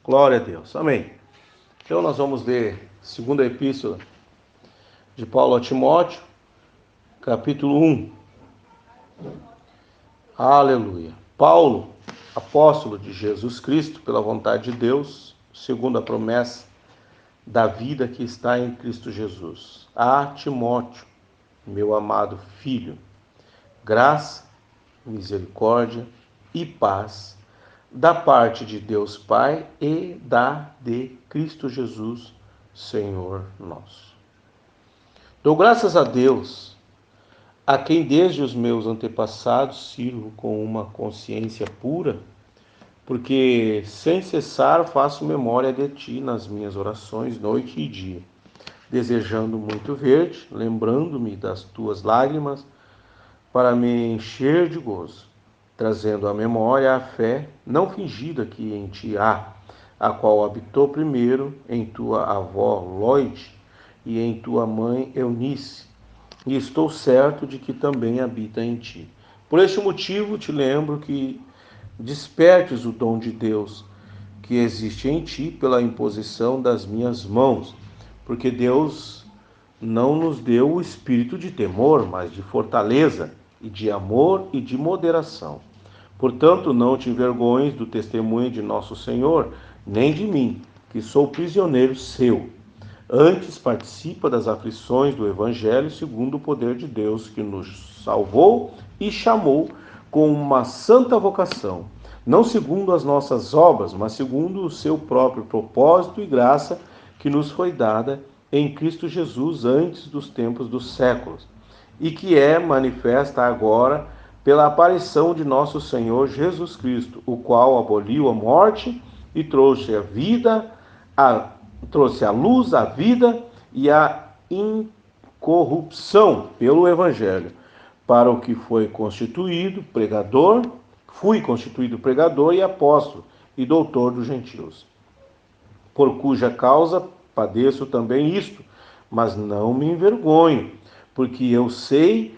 Glória a Deus. Amém. Então nós vamos ler a segunda epístola de Paulo a Timóteo, capítulo 1. Aleluia. Paulo, apóstolo de Jesus Cristo, pela vontade de Deus, segundo a promessa da vida que está em Cristo Jesus. A Timóteo, meu amado filho, graça, misericórdia e paz da parte de Deus Pai e de Cristo Jesus, Senhor nosso. Dou graças a Deus, a quem desde os meus antepassados sirvo com uma consciência pura, porque sem cessar faço memória de ti nas minhas orações, noite e dia, desejando muito ver-te, lembrando-me das tuas lágrimas, para me encher de gozo, trazendo à memória a fé não fingida que em ti há, a qual habitou primeiro em tua avó Loide e em tua mãe Eunice, e estou certo de que também habita em ti. Por este motivo te lembro que despertes o dom de Deus que existe em ti pela imposição das minhas mãos, porque Deus não nos deu o espírito de temor, mas de fortaleza e de amor e de moderação. Portanto, não te envergonhes do testemunho de nosso Senhor, nem de mim, que sou prisioneiro seu. Antes participa das aflições do Evangelho segundo o poder de Deus, que nos salvou e chamou com uma santa vocação, não segundo as nossas obras, mas segundo o seu próprio propósito e graça que nos foi dada em Cristo Jesus antes dos tempos dos séculos, e que é manifesta agora pela aparição de nosso Senhor Jesus Cristo, o qual aboliu a morte e trouxe trouxe a luz, a vida e a incorrupção pelo Evangelho, para o que fui constituído pregador e apóstolo e doutor dos gentios, por cuja causa padeço também isto, mas não me envergonho, porque eu sei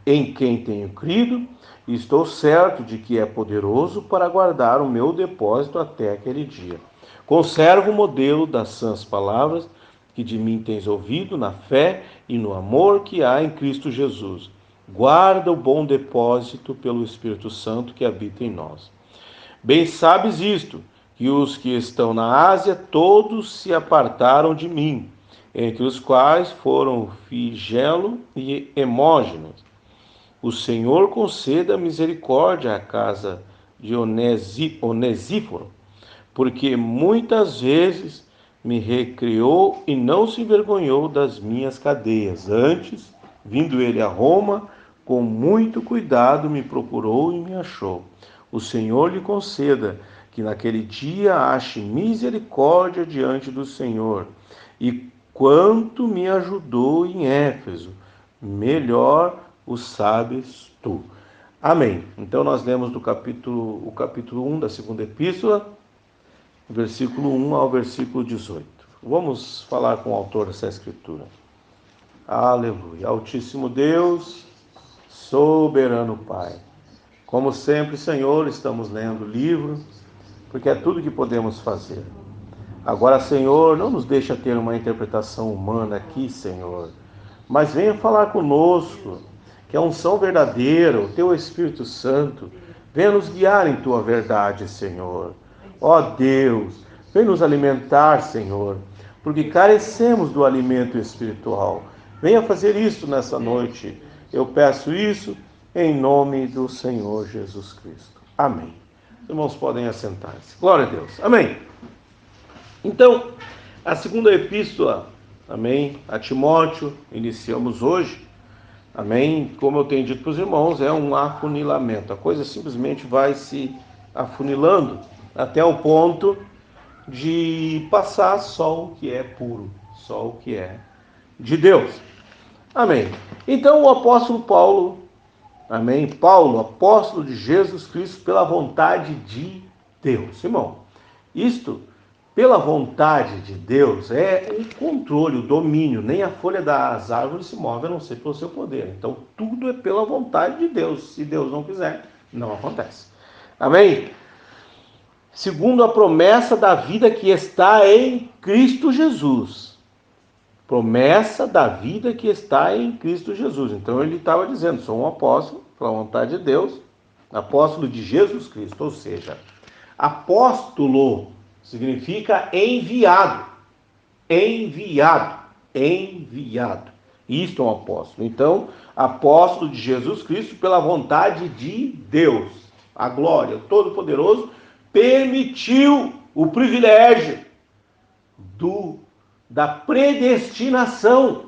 em quem tenho crido, e estou certo de que é poderoso para guardar o meu depósito até aquele dia. Conservo o modelo das sãs palavras que de mim tens ouvido na fé e no amor que há em Cristo Jesus. Guarda o bom depósito pelo Espírito Santo que habita em nós. Bem sabes isto, que os que estão na Ásia todos se apartaram de mim, entre os quais foram Figelo e Hermógenes. O Senhor conceda misericórdia à casa de Onesíforo, porque muitas vezes me recriou e não se envergonhou das minhas cadeias. Antes, vindo ele a Roma, com muito cuidado me procurou e me achou. O Senhor lhe conceda que naquele dia ache misericórdia diante do Senhor. E quanto me ajudou em Éfeso, melhor o sabes tu. Amém. Então nós lemos o capítulo 1 da segunda epístola, versículo 1 ao versículo 18. Vamos falar com o autor dessa escritura. Aleluia. Altíssimo Deus, soberano Pai. Como sempre, Senhor, estamos lendo o livro, porque é tudo que podemos fazer. Agora, Senhor, não nos deixa ter uma interpretação humana aqui, Senhor, mas venha falar conosco, que a unção verdadeira, o Teu Espírito Santo, venha nos guiar em Tua verdade, Senhor. Ó Deus, vem nos alimentar, Senhor, porque carecemos do alimento espiritual. Venha fazer isso nessa noite. Eu peço isso em nome do Senhor Jesus Cristo. Amém. Os irmãos podem assentar-se. Glória a Deus. Amém. Então, a segunda epístola, amém, a Timóteo, iniciamos hoje. Amém. Como eu tenho dito para os irmãos, é um afunilamento. A coisa simplesmente vai se afunilando até o ponto de passar só o que é puro, só o que é de Deus. Amém. Então, o apóstolo Paulo, amém, Paulo, apóstolo de Jesus Cristo, pela vontade de Deus. Irmão, isto, pela vontade de Deus, é o controle, o domínio. Nem a folha das árvores se move, a não ser pelo seu poder. Então, tudo é pela vontade de Deus. Se Deus não quiser, não acontece. Amém? segundo a promessa da vida que está em Cristo Jesus. Promessa da vida que está em Cristo Jesus. Então ele estava dizendo, sou um apóstolo, pela vontade de Deus, apóstolo de Jesus Cristo. Ou seja, apóstolo significa enviado. Enviado. Enviado. Isto é um apóstolo. Então, apóstolo de Jesus Cristo pela vontade de Deus. A glória, o Todo-Poderoso, permitiu o privilégio da predestinação.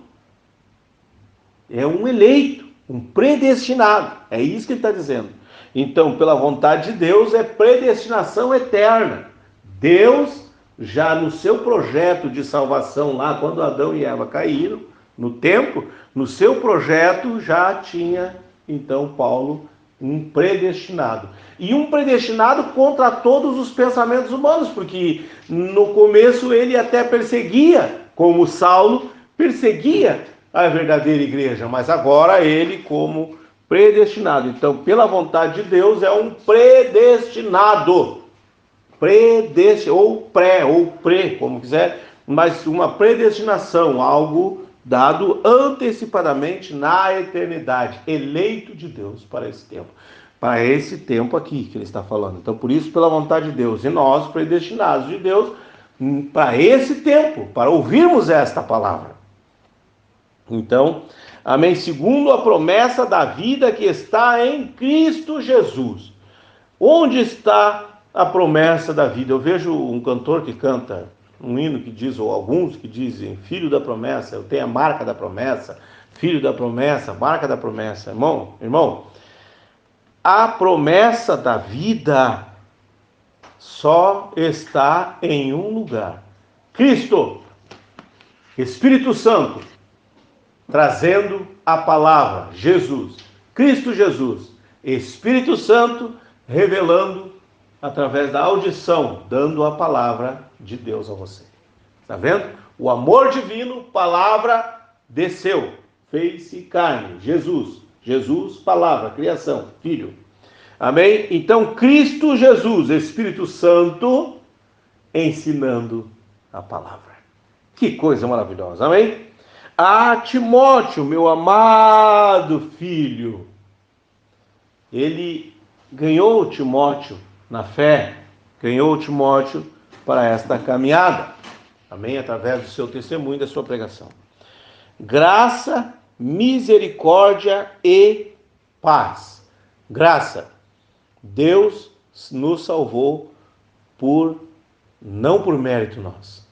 É um eleito, um predestinado. É isso que ele está dizendo. Então, pela vontade de Deus, é predestinação eterna. Deus, já no seu projeto de salvação, lá quando Adão e Eva caíram, no tempo, no seu projeto já tinha, então, Paulo, um predestinado. E um predestinado contra todos os pensamentos humanos, porque no começo ele até perseguia, como Saulo perseguia a verdadeira igreja, mas agora ele como predestinado. Então, pela vontade de Deus, é um predestinado. Ou pré, como quiser, mas uma predestinação, algo dado antecipadamente na eternidade, eleito de Deus para esse tempo. Para esse tempo aqui que ele está falando. Então, por isso, pela vontade de Deus, e nós, predestinados de Deus, para esse tempo, para ouvirmos esta palavra. Então, amém, segundo a promessa da vida que está em Cristo Jesus. Onde está a promessa da vida? Eu vejo um cantor que canta um hino que diz, ou alguns que dizem, filho da promessa, eu tenho a marca da promessa, filho da promessa, marca da promessa. Irmão, a promessa da vida só está em um lugar. Cristo, Espírito Santo, trazendo a palavra, Jesus, Cristo Jesus, Espírito Santo, revelando através da audição, dando a palavra de Deus a você. Está vendo? O amor divino, palavra, desceu, fez-se carne, Jesus, palavra, criação, filho. Amém? Então, Cristo Jesus, Espírito Santo, ensinando a palavra. Que coisa maravilhosa, amém? A Timóteo, meu amado filho, ele ganhou Timóteo na fé, ganhou Timóteo para esta caminhada, amém? Através do seu testemunho e da sua pregação. Graça, misericórdia e paz. Graça. Deus nos salvou não por mérito nosso.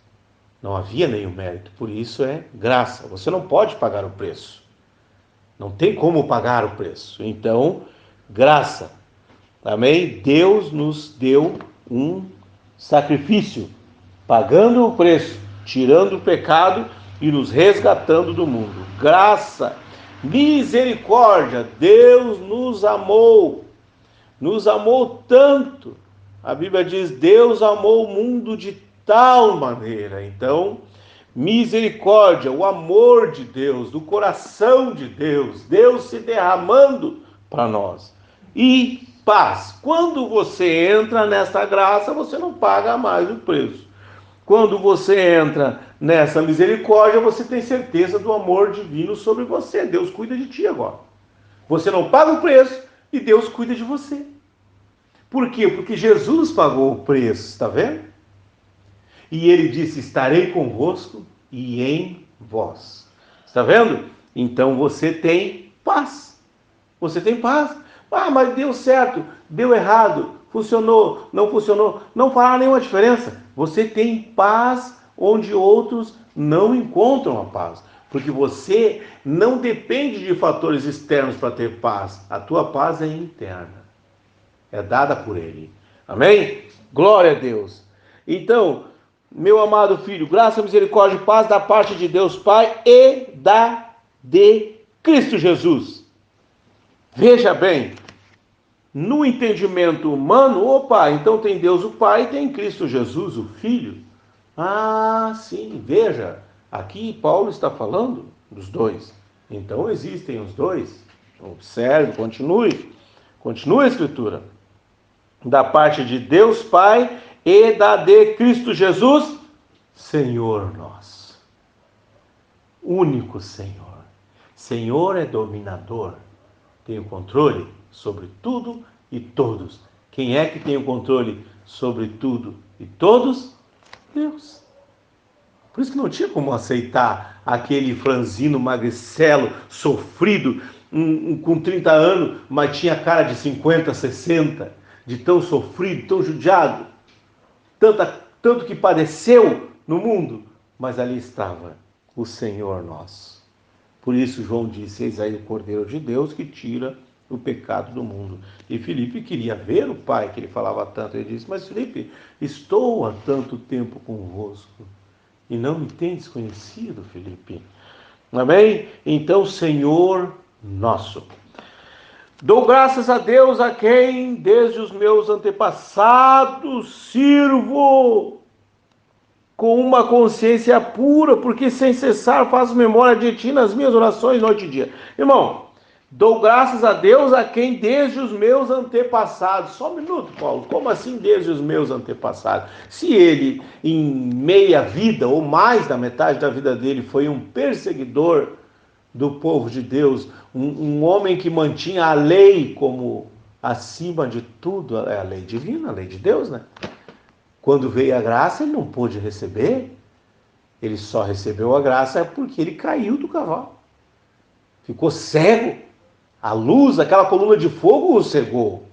Não havia nenhum mérito, por isso é graça. Você não pode pagar o preço. Não tem como pagar o preço. Então, graça. Amém? Deus nos deu um sacrifício, pagando o preço, tirando o pecado e nos resgatando do mundo. Graça, misericórdia. Deus nos amou tanto. A Bíblia diz, Deus amou o mundo de tal maneira. Então, misericórdia, o amor de Deus, do coração de Deus, Deus se derramando para nós. E paz. Quando você entra nessa graça, você não paga mais o preço. Quando você entra nessa misericórdia, você tem certeza do amor divino sobre você. Deus cuida de ti agora. Você não paga o preço e Deus cuida de você. Por quê? Porque Jesus pagou o preço, está vendo? E ele disse, estarei convosco e em vós. Está vendo? Então você tem paz. Você tem paz. Ah, mas deu certo, deu errado, funcionou, não funcionou. Não fará nenhuma diferença. Você tem paz onde outros não encontram a paz. Porque você não depende de fatores externos para ter paz. A tua paz é interna. É dada por ele. Amém? Glória a Deus. Então, meu amado filho, graça, misericórdia e paz da parte de Deus Pai e de Cristo Jesus. Veja bem, no entendimento humano, então tem Deus o Pai e tem Cristo Jesus o Filho. Ah, sim, veja, aqui Paulo está falando dos dois. Então existem os dois. Observe, continue a escritura. da parte de Deus Pai e da de Cristo Jesus, Senhor nosso. Único Senhor. Senhor é dominador, tem o controle sobre tudo e todos. Quem é que tem o controle sobre tudo e todos? Deus. Por isso que não tinha como aceitar aquele franzino magricelo, sofrido, com 30 anos, mas tinha cara de 50, 60, de tão sofrido, tão judiado, tanto que padeceu no mundo, mas ali estava o Senhor nosso. Por isso João disse: eis aí o Cordeiro de Deus que tira o pecado do mundo. E Filipe queria ver o Pai, que ele falava tanto. Ele disse: mas Filipe, estou há tanto tempo convosco e não me tendes conhecido, Filipe. Amém? Então, Senhor nosso. Dou graças a Deus, a quem desde os meus antepassados sirvo com uma consciência pura, porque sem cessar faço memória de ti nas minhas orações noite e dia. Irmão, dou graças a Deus a quem desde os meus antepassados. Só um minuto, Paulo. Como assim desde os meus antepassados? Se ele, em meia vida, ou mais da metade da vida dele, foi um perseguidor do povo de Deus, um homem que mantinha a lei como acima de tudo, é a lei divina, a lei de Deus, né? Quando veio a graça, ele não pôde receber. Ele só recebeu a graça porque ele caiu do cavalo. Ficou cego. A luz, aquela coluna de fogo o cegou.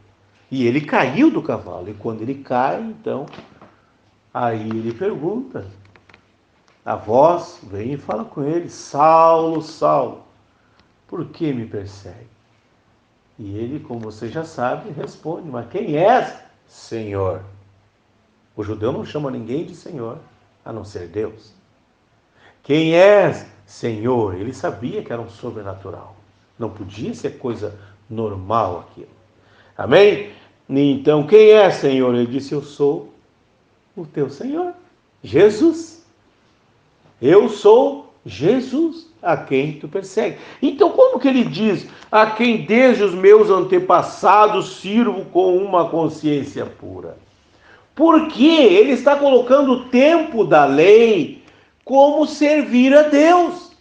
E ele caiu do cavalo. E quando ele cai, então, aí ele pergunta. A voz vem e fala com ele: Saulo, Saulo, por que me persegue? E ele, como você já sabe, responde: mas quem és, Senhor? O judeu não chama ninguém de Senhor, a não ser Deus. Quem és, Senhor? Ele sabia que era um sobrenatural. Não podia ser coisa normal aquilo. Amém? Então, quem é, Senhor? Ele disse: eu sou o teu Senhor, Jesus. Eu sou Jesus, a quem tu persegue. Então, como que ele diz: a quem desde os meus antepassados sirvo com uma consciência pura? Porque ele está colocando o tempo da lei como servir a Deus.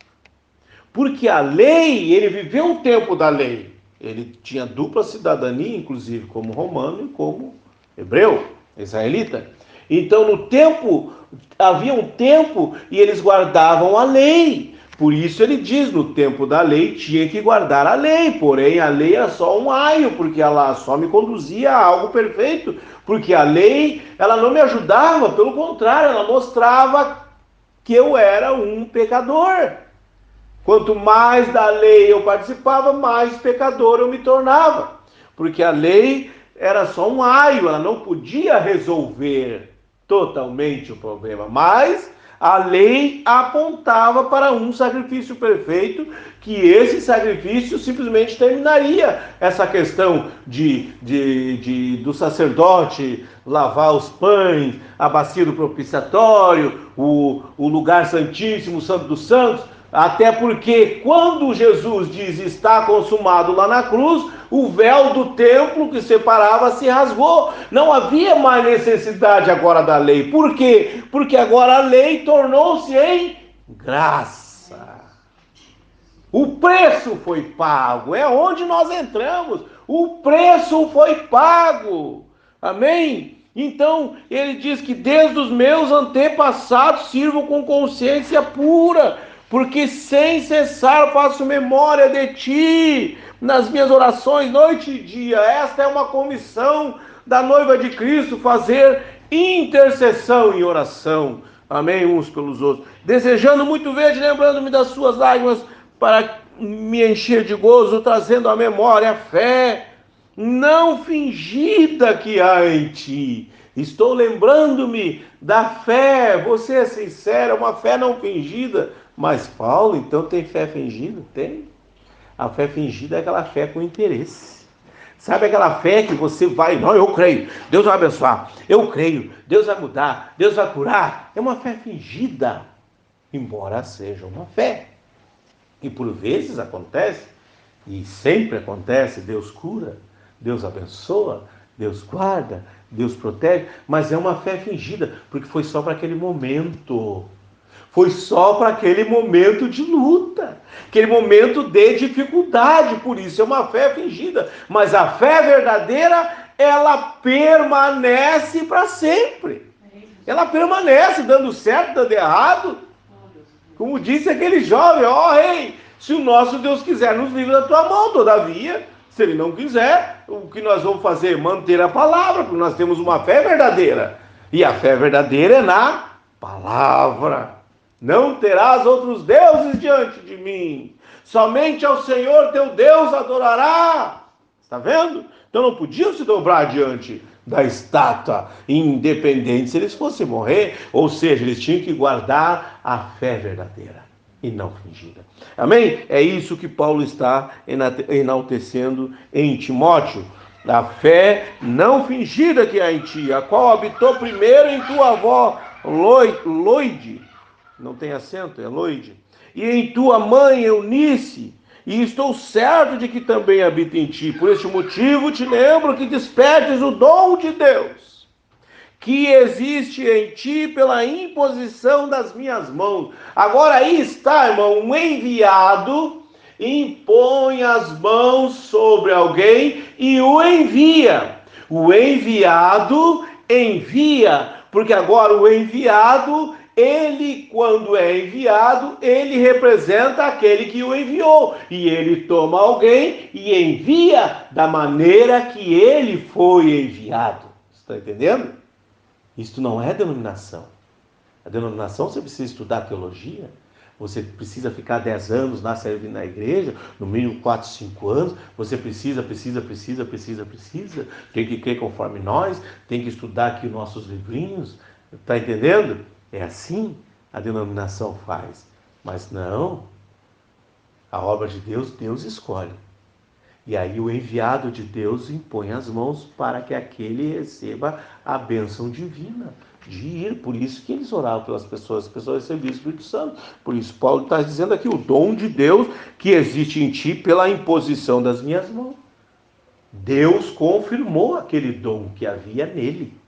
Porque a lei, ele viveu o tempo da lei. Ele tinha dupla cidadania, inclusive como romano e como hebreu, israelita. Então, no tempo, havia um tempo e eles guardavam a lei. Por isso ele diz: no tempo da lei tinha que guardar a lei, porém a lei era só um aio, porque ela só me conduzia a algo perfeito, porque a lei, ela não me ajudava, pelo contrário, ela mostrava que eu era um pecador. Quanto mais da lei eu participava, mais pecador eu me tornava, porque a lei era só um aio, ela não podia resolver totalmente o problema, mas a lei apontava para um sacrifício perfeito, que esse sacrifício simplesmente terminaria essa questão do sacerdote lavar os pães, a bacia do propiciatório, o lugar santíssimo, o santo dos santos. Até porque quando Jesus diz está consumado lá na cruz, o véu do templo que separava se rasgou. Não havia mais necessidade agora da lei. Por quê? Porque agora a lei tornou-se em graça. O preço foi pago. É onde nós entramos. O preço foi pago. Amém? Então, ele diz que desde os meus antepassados sirvo com consciência pura, porque sem cessar faço memória de ti nas minhas orações noite e dia. Esta é uma comissão da noiva de Cristo, fazer intercessão e oração. Amém? Uns pelos outros. Desejando muito ver, lembrando-me das suas lágrimas, para me encher de gozo, trazendo à memória a fé não fingida que há em ti. Estou lembrando-me da fé. Você é sincero, uma fé não fingida. Mas Paulo, então tem fé fingida? Tem. A fé fingida é aquela fé com interesse. Sabe aquela fé que você vai: não, eu creio, Deus vai abençoar, eu creio, Deus vai mudar, Deus vai curar. É uma fé fingida, embora seja uma fé. E por vezes acontece, e sempre acontece, Deus cura, Deus abençoa, Deus guarda, Deus protege, mas é uma fé fingida, porque foi só para aquele momento. Foi só para aquele momento de luta, aquele momento de dificuldade, por isso é uma fé fingida. Mas a fé verdadeira, ela permanece para sempre. Ela permanece, dando certo, dando errado. Como disse aquele jovem, ó rei, se o nosso Deus quiser nos livra da tua mão, todavia, se ele não quiser, o que nós vamos fazer? Manter a palavra, porque nós temos uma fé verdadeira. E a fé verdadeira é na palavra. Não terás outros deuses diante de mim. Somente ao Senhor teu Deus adorará. Está vendo? Então não podiam se dobrar diante da estátua, independente se eles fossem morrer. Ou seja, eles tinham que guardar a fé verdadeira e não fingida. Amém? É isso que Paulo está enaltecendo em Timóteo. A fé não fingida que há em ti, a qual habitou primeiro em tua avó Loide, não tem acento, é Loide, e em tua mãe Eunice, e estou certo de que também habita em ti. Por este motivo te lembro que despertes o dom de Deus, que existe em ti pela imposição das minhas mãos. Agora aí está, irmão, um enviado impõe as mãos sobre alguém e o envia. O enviado envia, porque agora o enviado, ele, quando é enviado, ele representa aquele que o enviou. E ele toma alguém e envia da maneira que ele foi enviado. Está entendendo? Isto não é denominação. A denominação, você precisa estudar teologia, você precisa ficar 10 anos lá servindo na igreja, no mínimo 4, 5 anos, você precisa, tem que crer conforme nós, tem que estudar aqui os nossos livrinhos, está entendendo? É assim a denominação faz, mas não, a obra de Deus, Deus escolhe. E aí o enviado de Deus impõe as mãos para que aquele receba a bênção divina de ir. Por isso que eles oravam pelas pessoas, as pessoas recebiam o Espírito Santo. Por isso Paulo está dizendo aqui, o dom de Deus que existe em ti pela imposição das minhas mãos. Deus confirmou aquele dom que havia nele,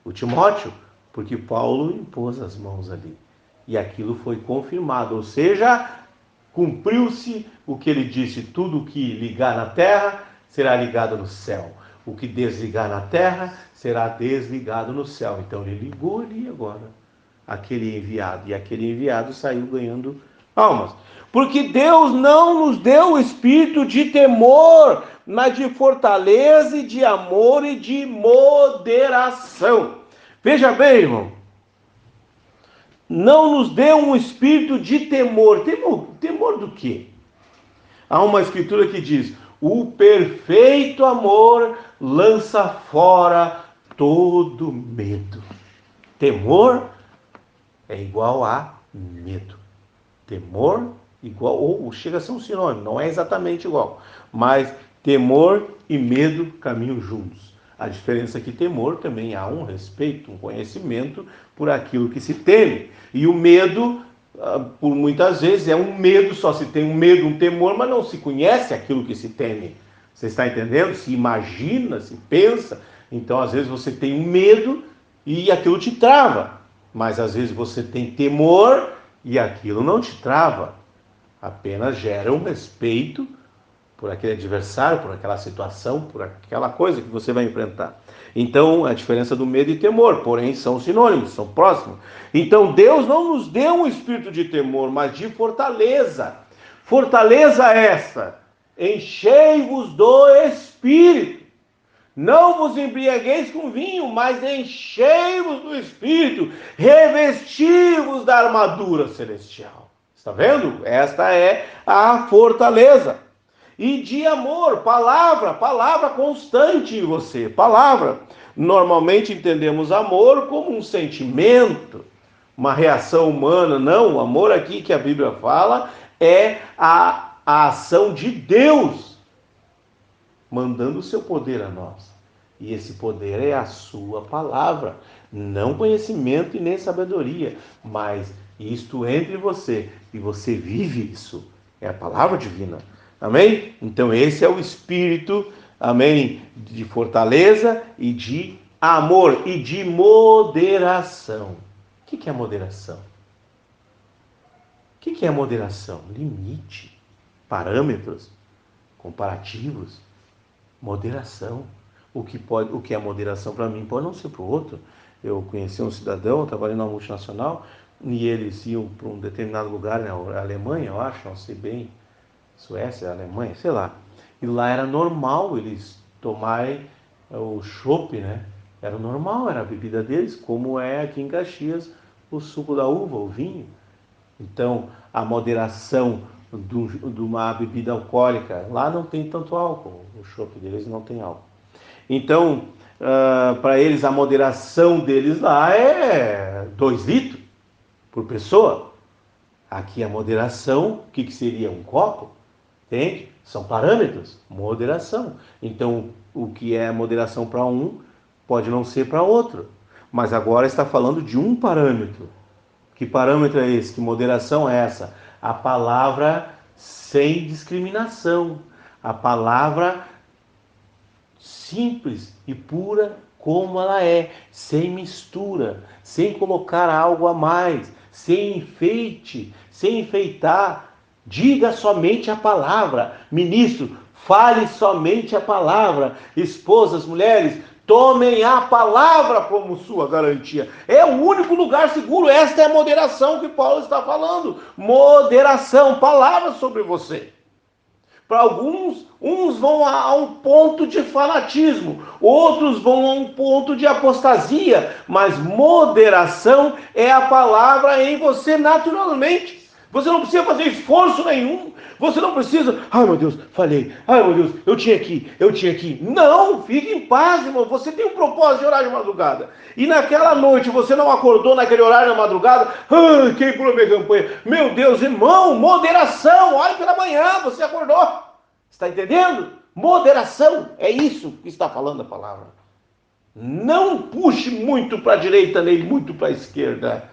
o Timóteo, porque Paulo impôs as mãos ali. E aquilo foi confirmado, ou seja, cumpriu-se o que ele disse: tudo que ligar na terra será ligado no céu, o que desligar na terra será desligado no céu. Então ele ligou ali agora aquele enviado, e aquele enviado saiu ganhando almas. Porque Deus não nos deu o espírito de temor, mas de fortaleza e de amor e de moderação. Veja bem, irmão, não nos deu um espírito de temor. Temor do quê? Há uma escritura que diz: o perfeito amor lança fora todo medo. Temor é igual a medo. Temor igual, ou chega a ser um sinônimo, não é exatamente igual, mas temor e medo caminham juntos. A diferença é que temor também há um respeito, um conhecimento por aquilo que se teme. E o medo, por muitas vezes, é um medo, só se tem um medo, um temor, mas não se conhece aquilo que se teme. Você está entendendo? Se imagina, se pensa. Então, às vezes, você tem um medo e aquilo te trava. Mas, às vezes, você tem temor e aquilo não te trava. Apenas gera um respeito por aquele adversário, por aquela situação, por aquela coisa que você vai enfrentar. Então, a diferença do medo e temor, porém, são sinônimos, são próximos. Então, Deus não nos deu um espírito de temor, mas de fortaleza. Fortaleza essa: enchei-vos do Espírito. Não vos embriagueis com vinho, mas enchei-vos do Espírito. Revesti-vos da armadura celestial. Está vendo? Esta é a fortaleza. E de amor, palavra constante em você, palavra. Normalmente entendemos amor como um sentimento, uma reação humana. Não, o amor aqui que a Bíblia fala é a ação de Deus, mandando o seu poder a nós. E esse poder é a sua palavra, não conhecimento e nem sabedoria, mas isto entre você, e você vive isso, é a palavra divina. Amém? Então esse é o espírito amém, de fortaleza e de amor e de moderação. O que é moderação? O que é moderação? Limite, parâmetros, comparativos, moderação. O que é moderação para mim pode não ser para o outro. Eu conheci um cidadão, trabalhando numa multinacional, e eles iam para um determinado lugar, na Alemanha, eu acho, não sei bem, Suécia, Alemanha, sei lá. E lá era normal eles tomarem o chopp, né? Era normal, era a bebida deles, como é aqui em Caxias o suco da uva, o vinho. Então, a moderação de uma bebida alcoólica, lá não tem tanto álcool, o chopp deles não tem álcool. Então, para eles, a moderação deles lá é 2 litros por pessoa. Aqui a moderação, o que seria um copo? Entende? São parâmetros, moderação. Então, o que é moderação para um pode não ser para outro. Mas agora está falando de um parâmetro. Que parâmetro é esse? Que moderação é essa? A palavra sem discriminação. A palavra simples e pura como ela é, sem mistura, sem colocar algo a mais, sem enfeite, sem enfeitar. Diga somente a palavra. Ministro, fale somente a palavra. Esposas, mulheres, tomem a palavra como sua garantia. É o único lugar seguro. Esta é a moderação que Paulo está falando. Moderação, palavra sobre você. Para alguns, uns vão a um ponto de fanatismo, outros vão a um ponto de apostasia, mas moderação é a palavra em você naturalmente. Você não precisa fazer esforço nenhum. Você não precisa, ai meu Deus, falhei. Ai meu Deus, eu tinha aqui. Não, fique em paz, irmão. Você tem um propósito de orar de madrugada. E naquela noite você não acordou naquele horário da madrugada. Ai, queimou minha campanha. Meu Deus, irmão, moderação. Olha pela manhã, você acordou. Está entendendo? Moderação, é isso que está falando a palavra. Não puxe muito para a direita nem muito para a esquerda.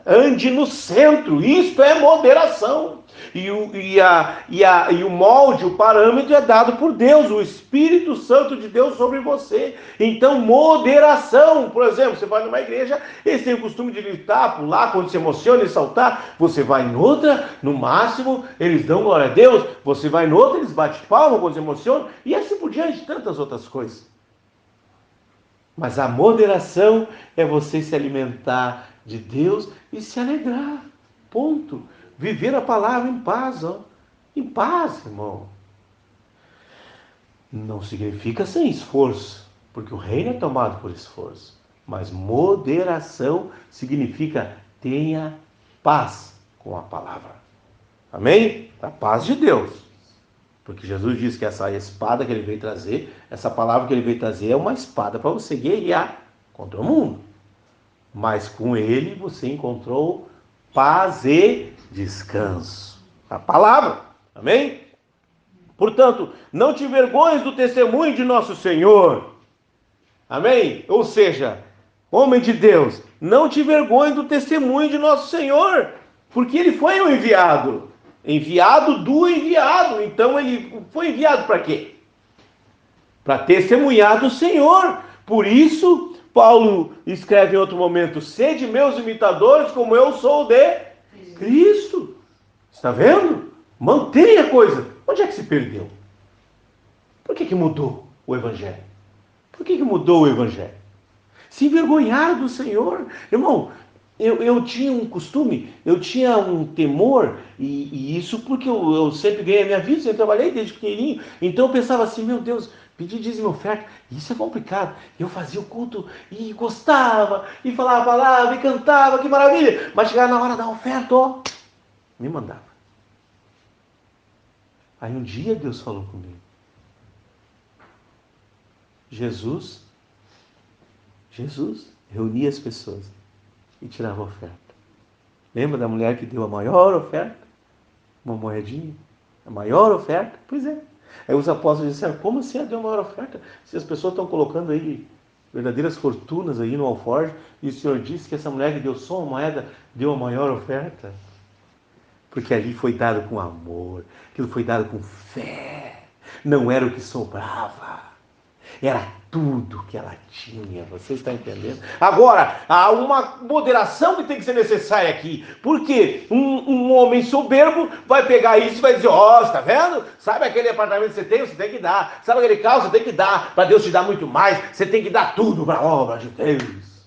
Ande no centro, isto é moderação. E o molde, o parâmetro é dado por Deus, o Espírito Santo de Deus sobre você. Então, moderação. Por exemplo, você vai numa igreja, eles têm o costume de gritar, pular, quando se emociona e saltar. Você vai em outra, no máximo, eles dão glória a Deus. Você vai em outra, eles batem palma quando se emocionam. E assim por diante, tantas outras coisas. Mas a moderação é você se alimentar de Deus e se alegrar. Ponto. Viver a palavra em paz, ó. Em paz, irmão. Não significa sem esforço, porque o reino é tomado por esforço. Mas moderação significa tenha paz com a palavra. Amém? A paz de Deus. Porque Jesus disse que essa espada que ele veio trazer, essa palavra que ele veio trazer é uma espada para você guerrear contra o mundo. Mas com ele você encontrou paz e descanso. A palavra. Amém? Portanto, não te envergonhes do testemunho de nosso Senhor. Amém? Ou seja, homem de Deus, não te envergonhes do testemunho de nosso Senhor, porque ele foi o enviado. Enviado do enviado. Então ele foi enviado para quê? Para testemunhar do Senhor. Por isso, Paulo escreve em outro momento: sede meus imitadores, como eu sou de Cristo. Está vendo? Mantenha a coisa. Onde é que se perdeu? Por que mudou o Evangelho? Por que mudou o Evangelho? Se envergonhar do Senhor. Irmão, eu tinha um costume, eu tinha um temor, e isso porque eu sempre ganhei a minha vida, sempre trabalhei desde pequenininho. Então eu pensava assim, meu Deus, pedir dízimo e oferta, isso é complicado. Eu fazia o culto e gostava, e falava a palavra, e cantava, que maravilha. Mas chegava na hora da oferta, ó, me mandava. Aí um dia Deus falou comigo. Jesus reunia as pessoas e tirava a oferta. Lembra da mulher que deu a maior oferta? Uma moedinha? A maior oferta? Pois é. Aí os apóstolos disseram, como assim ela deu a maior oferta? Se as pessoas estão colocando aí verdadeiras fortunas aí no alforje, e o Senhor disse que essa mulher que deu só uma moeda deu a maior oferta. Porque ali foi dado com amor, aquilo foi dado com fé, não era o que sobrava. era tudo que ela tinha. Você está entendendo? Agora, há uma moderação que tem que ser necessária aqui. Porque um homem soberbo vai pegar isso e vai dizer, ó, está vendo? Sabe aquele apartamento que você tem que dar. Sabe aquele carro, você tem que dar. Para Deus te dar muito mais, você tem que dar tudo para a obra de Deus.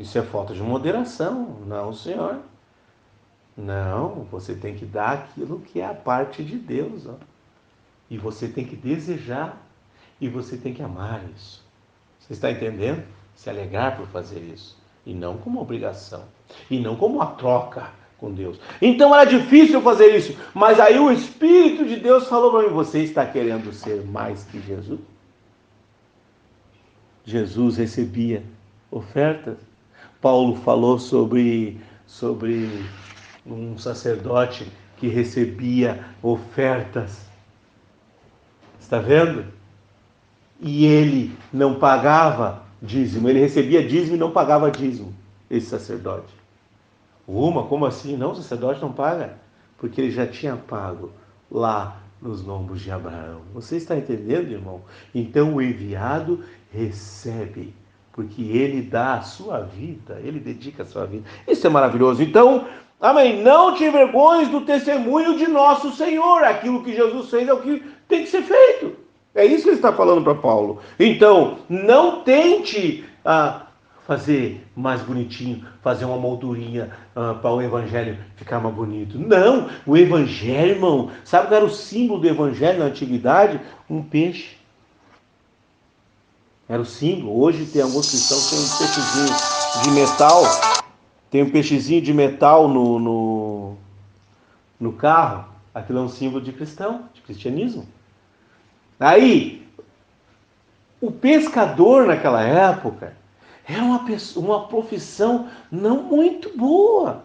Isso é falta de moderação. Não, senhor. Não, você tem que dar aquilo que é a parte de Deus. Ó. E você tem que desejar. E você tem que amar isso. Você está entendendo? Se alegrar por fazer isso. E não como obrigação. E não como uma troca com Deus. Então era difícil fazer isso. Mas aí o Espírito de Deus falou para mim, você está querendo ser mais que Jesus? Jesus recebia ofertas. Paulo falou sobre um sacerdote que recebia ofertas. Está vendo? E ele não pagava dízimo. Ele recebia dízimo e não pagava dízimo, esse sacerdote. Como assim? Não, o sacerdote não paga. Porque ele já tinha pago lá nos lombos de Abraão. Você está entendendo, irmão? Então o enviado recebe, porque ele dá a sua vida, ele dedica a sua vida. Isso é maravilhoso. Então, amém, não te envergonhes do testemunho de nosso Senhor. Aquilo que Jesus fez é o que tem que ser feito. É isso que ele está falando para Paulo. Então, não tente fazer mais bonitinho, fazer uma moldurinha para o evangelho ficar mais bonito. Não, o evangelho, irmão, sabe qual era o símbolo do evangelho na antiguidade? Um peixe. Era o símbolo. Hoje tem alguns cristãos que tem um peixezinho de metal. Tem um peixezinho de metal no carro. Aquilo é um símbolo de cristão, de cristianismo. Aí, o pescador naquela época era uma profissão não muito boa.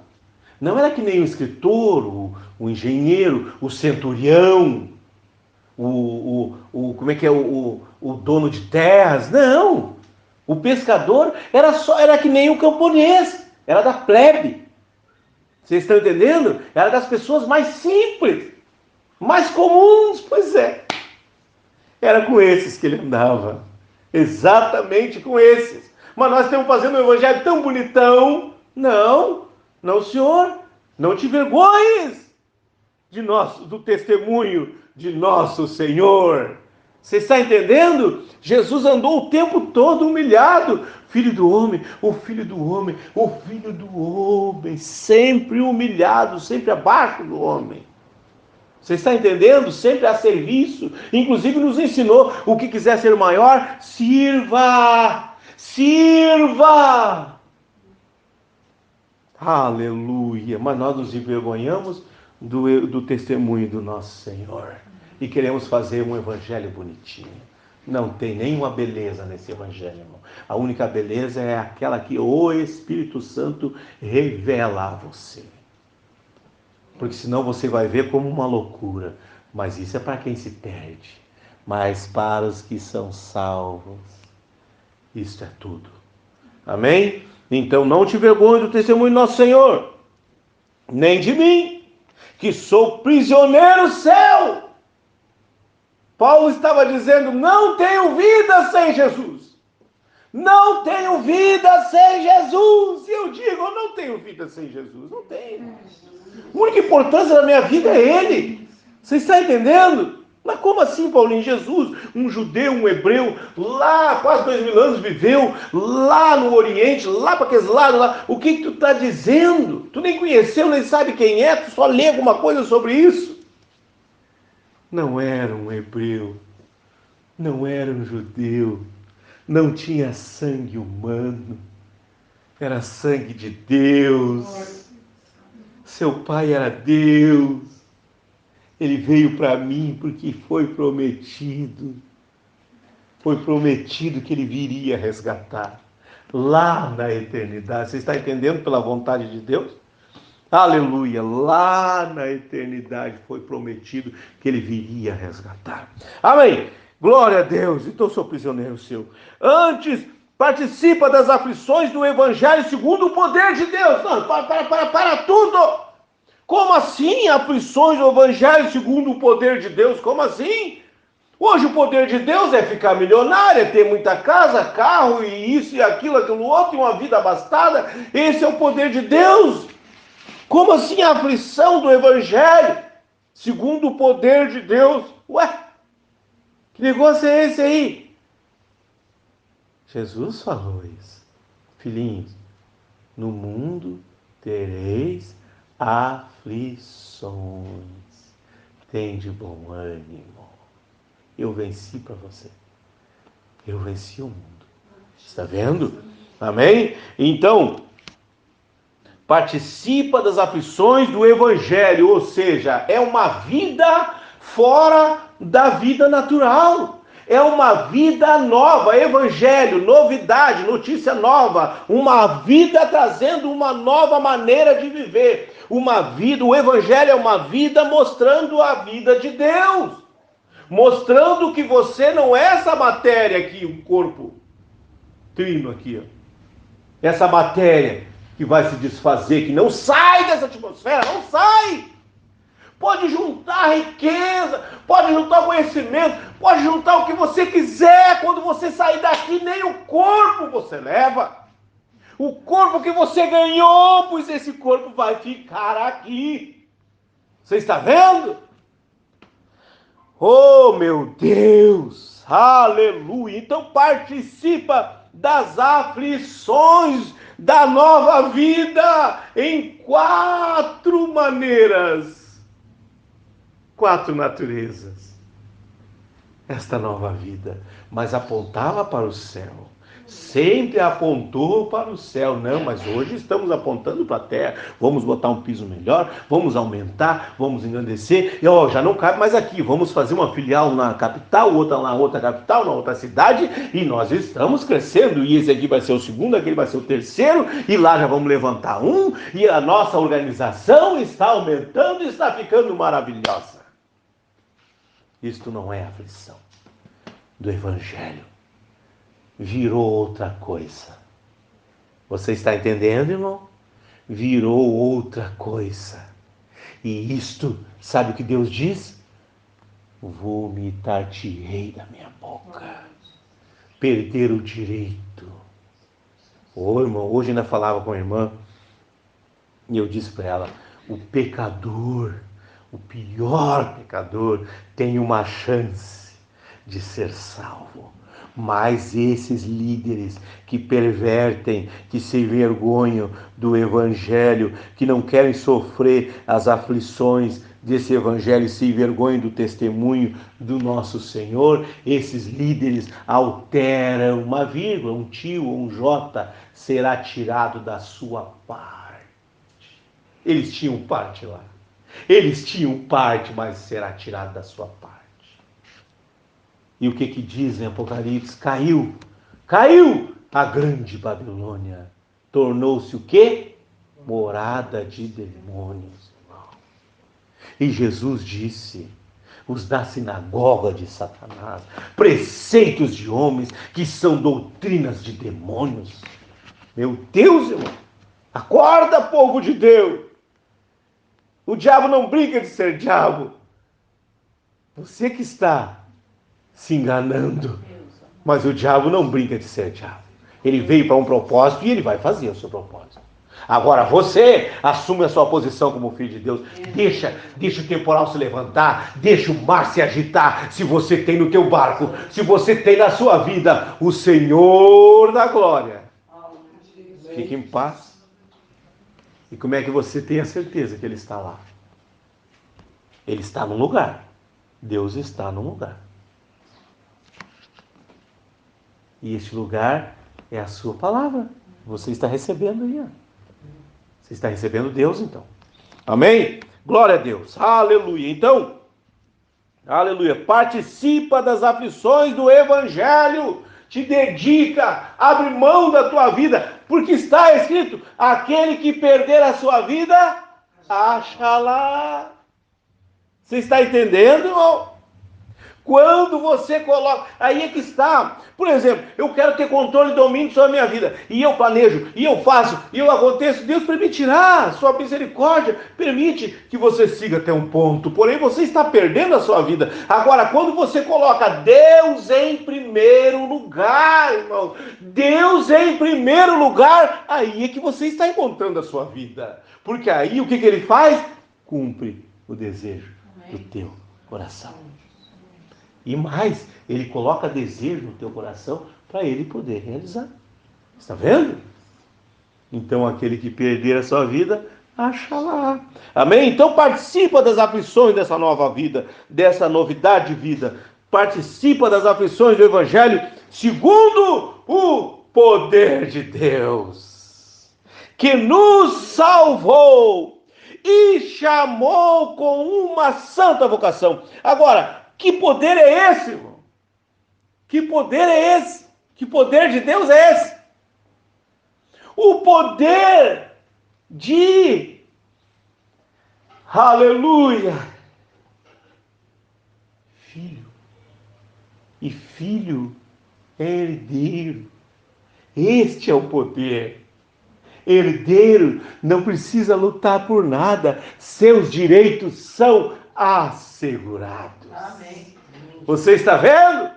Não era que nem o escritor, o engenheiro, o centurião, como é que é o dono de terras. Não. O pescador era que nem o camponês, era da plebe. Vocês estão entendendo? Era das pessoas mais simples, mais comuns, pois é. Era com esses que ele andava. Exatamente com esses. Mas nós estamos fazendo um evangelho tão bonitão. Não, senhor. Não te envergonhes do testemunho de nosso Senhor. Você está entendendo? Jesus andou o tempo todo humilhado. Filho do homem, o filho do homem, o filho do homem. Sempre humilhado, sempre abaixo do homem. Você está entendendo? Sempre a serviço. Inclusive nos ensinou, o que quiser ser maior, sirva. Sirva. Aleluia. Mas nós nos envergonhamos do testemunho do nosso Senhor. E queremos fazer um evangelho bonitinho. Não tem nenhuma beleza nesse evangelho, irmão. A única beleza é aquela que o Espírito Santo revela a você. Porque senão você vai ver como uma loucura. Mas isso é para quem se perde. Mas para os que são salvos, isto é tudo. Amém? Então não te envergonhe do testemunho do nosso Senhor, nem de mim, que sou prisioneiro seu. Paulo estava dizendo, não tenho vida sem Jesus. Não tenho vida sem Jesus. E eu digo, eu não tenho vida sem Jesus. Não tenho. A única importância da minha vida é Ele. Você está entendendo? Mas como assim, Paulinho? Jesus, um judeu, um hebreu, lá quase 2000 anos viveu, lá no Oriente, lá para aqueles lados, lá. O que tu está dizendo? Tu nem conheceu, nem sabe quem é, tu só lê alguma coisa sobre isso. Não era um hebreu, não era um judeu, não tinha sangue humano, era sangue de Deus. Seu pai era Deus. Ele veio para mim porque foi prometido. Foi prometido que ele viria resgatar. Lá na eternidade. Você está entendendo pela vontade de Deus? Aleluia. Lá na eternidade foi prometido que ele viria resgatar. Amém. Glória a Deus. Então sou prisioneiro seu. Antes, participa das aflições do Evangelho segundo o poder de Deus. Não, para tudo. Como assim aflições do Evangelho segundo o poder de Deus? Como assim? Hoje o poder de Deus é ficar milionário, é ter muita casa, carro e isso e aquilo outro, e uma vida abastada. Esse é o poder de Deus. Como assim a aflição do Evangelho? Segundo o poder de Deus. Ué, que negócio é esse aí? Jesus falou isso. Filhinhos, no mundo tereis aflições. Tem de bom ânimo. Eu venci para você. Eu venci o mundo. Está vendo? Amém? Então, participa das aflições do Evangelho, ou seja, é uma vida fora da vida natural. É uma vida nova, Evangelho, novidade, notícia nova, uma vida trazendo uma nova maneira de viver. Uma vida, o Evangelho é uma vida mostrando a vida de Deus. Mostrando que você não é essa matéria aqui, um corpo trino aqui, ó. Essa matéria que vai se desfazer, que não sai dessa atmosfera, não sai. Pode juntar riqueza, pode juntar conhecimento, pode juntar o que você quiser. Quando você sair daqui, nem o corpo você leva. O corpo que você ganhou, pois esse corpo vai ficar aqui. Você está vendo? Oh, meu Deus! Aleluia! Então participa das aflições da nova vida em 4 maneiras, 4 naturezas. Esta nova vida, mas apontava para o céu. Sempre apontou para o céu. Não, mas hoje estamos apontando para a terra. Vamos botar um piso melhor, vamos aumentar, vamos engrandecer. E já não cabe mais aqui. Vamos fazer uma filial na capital, outra na outra capital, na outra cidade. E nós estamos crescendo. E esse aqui vai ser o segundo, aquele vai ser o terceiro. E lá já vamos levantar um. E a nossa organização está aumentando e está ficando maravilhosa. Isto não é aflição do Evangelho. Virou outra coisa. Você está entendendo, irmão? Virou outra coisa. E isto, sabe o que Deus diz? Vomitar-te-ei da minha boca. Perder o direito. Irmão, hoje ainda falava com a irmã, e eu disse para ela, o pecador, o pior pecador, tem uma chance de ser salvo. Mas esses líderes que pervertem, que se envergonham do Evangelho, que não querem sofrer as aflições desse Evangelho e se envergonham do testemunho do nosso Senhor, esses líderes alteram uma vírgula, um tio ou um J, será tirado da sua parte. Eles tinham parte lá. Eles tinham parte, mas será tirado da sua parte. E o que diz em Apocalipse? Caiu a grande Babilônia. Tornou-se o quê? Morada de demônios. E Jesus disse, os da sinagoga de Satanás, preceitos de homens que são doutrinas de demônios. Meu Deus, irmão, acorda, povo de Deus. O diabo não brinca de ser diabo. Você que está se enganando. Mas o diabo não brinca de ser diabo. Ele veio para um propósito e ele vai fazer o seu propósito. Agora você assume a sua posição como filho de Deus. Deixa o temporal se levantar. Deixa o mar se agitar. Se você tem no teu barco, se você tem na sua vida o Senhor da glória, fique em paz. E como é que você tem a certeza que Ele está lá? Ele está num lugar. Deus está num lugar. E este lugar é a sua palavra. Você está recebendo aí. Você está recebendo Deus, então. Amém? Glória a Deus. Aleluia. Então, aleluia. Participa das aflições do Evangelho. Te dedica. Abre mão da tua vida. Porque está escrito, aquele que perder a sua vida, acha-la. Você está entendendo, irmão? Quando você coloca, aí é que está. Por exemplo, eu quero ter controle e domínio sobre a minha vida, e eu planejo, e eu faço, e eu aconteço. Deus permitirá, sua misericórdia permite que você siga até um ponto, porém você está perdendo a sua vida. Agora, quando você coloca Deus em primeiro lugar, irmão, Deus em primeiro lugar, aí é que você está encontrando a sua vida, porque aí o que ele faz? Cumpre o desejo do teu coração. E mais, ele coloca desejo no teu coração para ele poder realizar. Está vendo? Então aquele que perder a sua vida, acha lá. Amém? Então participa das aflições dessa nova vida, dessa novidade de vida. Participa das aflições do Evangelho segundo o poder de Deus, que nos salvou e chamou com uma santa vocação. Agora, que poder é esse, irmão? Que poder é esse? Que poder de Deus é esse? O poder de, aleluia, filho. E filho é herdeiro. Este é o poder. Herdeiro não precisa lutar por nada. Seus direitos são assegurados. Amém. Você está vendo?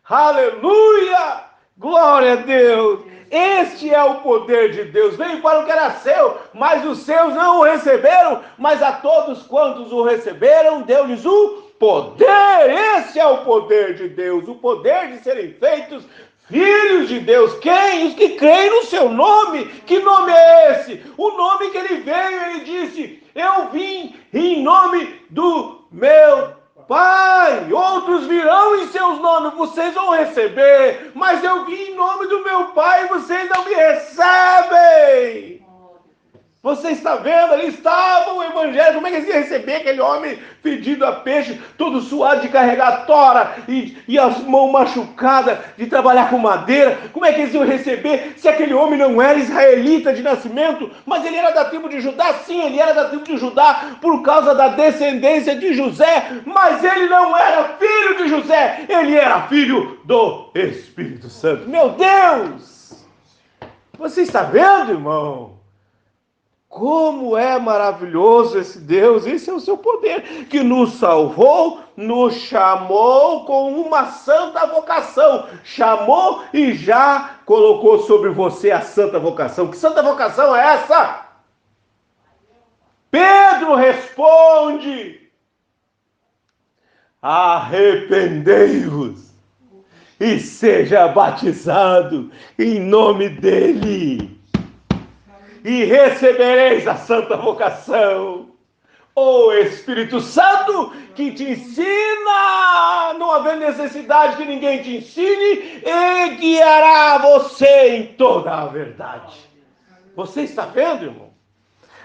Aleluia! Glória a Deus! Este é o poder de Deus. Veio para o que era seu, mas os seus não o receberam. Mas a todos quantos o receberam, deu-lhes o poder. Esse é o poder de Deus. O poder de serem feitos filhos de Deus. Quem? Os que creem no seu nome. Que nome é esse? O nome que ele veio, ele disse: eu vim em nome do meu Pai. Outros virão em seus nomes, vocês vão receber. Mas eu vim em nome do meu Pai e vocês não me recebem. Você está vendo? Ali estava o evangelho. Como é que eles iam receber aquele homem fedido a peixe, todo suado de carregar tora e as mãos machucadas de trabalhar com madeira? Como é que eles iam receber se aquele homem não era israelita de nascimento, mas ele era da tribo de Judá? Sim, ele era da tribo de Judá por causa da descendência de José, mas ele não era filho de José, ele era filho do Espírito Santo. Meu Deus! Você está vendo, irmão? Como é maravilhoso esse Deus. Esse é o seu poder, que nos salvou, nos chamou com uma santa vocação. Chamou e já colocou sobre você a santa vocação. Que santa vocação é essa? Pedro responde: arrependei-vos e seja batizado em nome dele, e recebereis a santa vocação. O Espírito Santo que te ensina, não havendo necessidade que ninguém te ensine, e guiará você em toda a verdade. Você está vendo, irmão?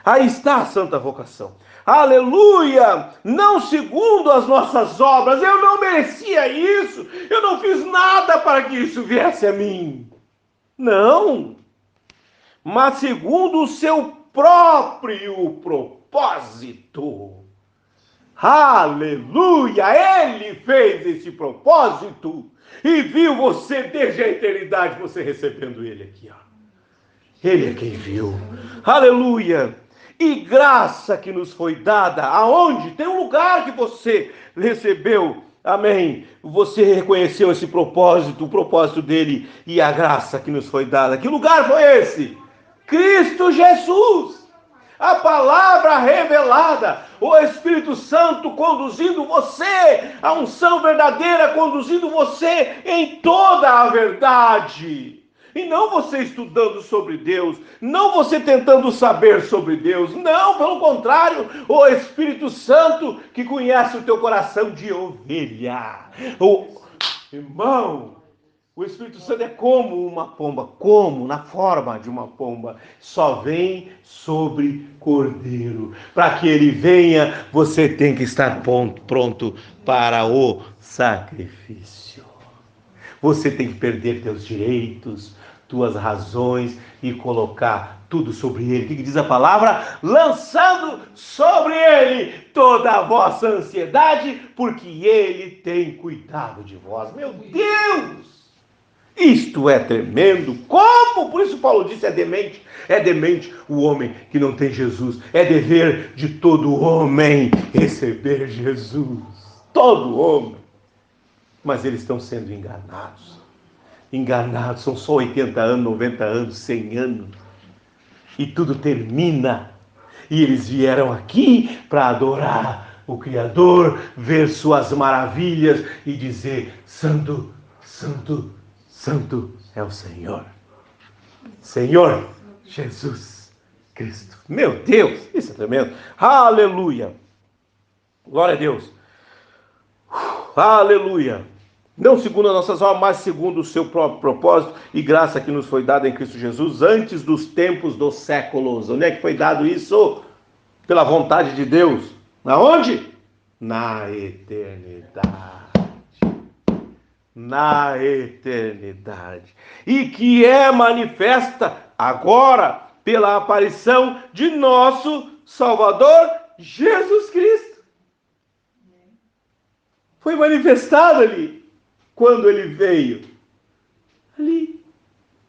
Aí está a santa vocação. Aleluia! Não segundo as nossas obras. Eu não merecia isso. Eu não fiz nada para que isso viesse a mim. Não. Mas segundo o seu próprio propósito. Aleluia! Ele fez esse propósito e viu você desde a eternidade, você recebendo ele aqui, ó. Ele é quem viu. Aleluia! E graça que nos foi dada, aonde? Tem um lugar que você recebeu. Amém. Você reconheceu esse propósito, o propósito dele e a graça que nos foi dada. Que lugar foi esse? Cristo Jesus. A palavra revelada, o Espírito Santo conduzindo você, a unção verdadeira conduzindo você em toda a verdade. E não você estudando sobre Deus, não você tentando saber sobre Deus, não, pelo contrário, o Espírito Santo que conhece o teu coração de ovelha. Irmão, o Espírito Santo é como uma pomba, como na forma de uma pomba, só vem sobre cordeiro. Para que ele venha, você tem que estar pronto para o sacrifício. Você tem que perder teus direitos, tuas razões e colocar tudo sobre ele. O que diz a palavra? Lançando sobre ele toda a vossa ansiedade, porque ele tem cuidado de vós. Meu Deus! Isto é tremendo. Como? Por isso Paulo disse, é demente o homem que não tem Jesus. É dever de todo homem receber Jesus. Todo homem. Mas eles estão sendo enganados. Enganados, são só 80 anos, 90 anos, 100 anos. E tudo termina. E eles vieram aqui para adorar o Criador, ver suas maravilhas e dizer: Santo, Santo, Santo é o Senhor. Senhor Jesus Cristo. Meu Deus, isso é tremendo. Aleluia. Glória a Deus. Aleluia. Não segundo as nossas obras, mas segundo o seu próprio propósito e graça que nos foi dada em Cristo Jesus antes dos tempos dos séculos. Onde é que foi dado isso? Pela vontade de Deus. Aonde? Na eternidade. Na eternidade. E que é manifesta agora pela aparição de nosso Salvador Jesus Cristo. Foi manifestado ali. Quando ele veio,